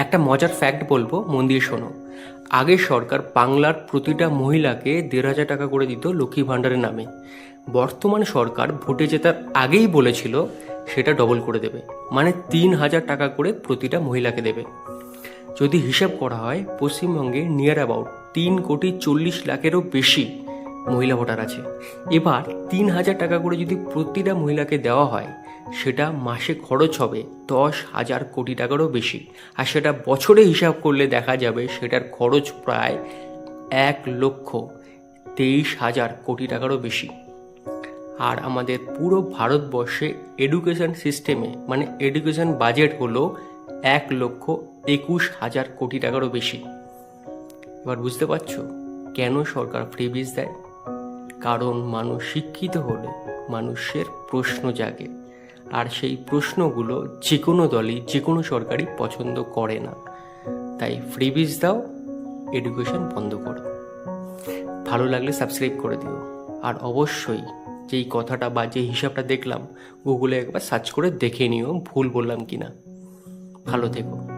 একটা মজার ফ্যাক্ট বলবো, মন দিয়ে শোনো। আগে সরকার বাংলার প্রতিটা মহিলাকে 1,500 টাকা করে দিত লক্ষ্মী ভাণ্ডারের নামে। বর্তমান সরকার ভোটে জেতার আগেই বলেছিল সেটা ডবল করে দেবে, মানে 3,000 টাকা করে প্রতিটা মহিলাকে দেবে। যদি হিসাব করা হয়, পশ্চিমবঙ্গে নিয়ার অ্যাবাউট 3,40,00,000-এরও বেশি মহিলা ভোটার আছে। এবার 3,000 টাকা করে যদি প্রতিটা মহিলাকে দেওয়া হয়, সেটা মাসে খরচ হবে 10,000 কোটি টাকারও বেশি। আর সেটা বছরে হিসাব করলে দেখা যাবে সেটার খরচ প্রায় 1,23,000 কোটি টাকারও বেশি। আর আমাদের পুরো ভারতবর্ষে এডুকেশন সিস্টেমে, মানে এডুকেশন বাজেট হলো 1,21,000 কোটি টাকারও বেশি। এবার বুঝতে পারছো কেন সরকার ফ্রিবিজ দেয়? কারণ মানুষ শিক্ষিত হলে মানুষের প্রশ্ন জাগে, আর সেই প্রশ্নগুলো যে কোনো দলই, যে কোনো সরকারই পছন্দ করে না। তাই ফ্রিবিজ দাও, এডুকেশন বন্ধ করো। ভালো লাগলে সাবস্ক্রাইব করে দিও। আর অবশ্যই যেই কথাটা বা যে হিসাবটা দেখলাম, গুগলে একবার সার্চ করে দেখে নিও ভুল বললাম কিনা। ভালো থেকো।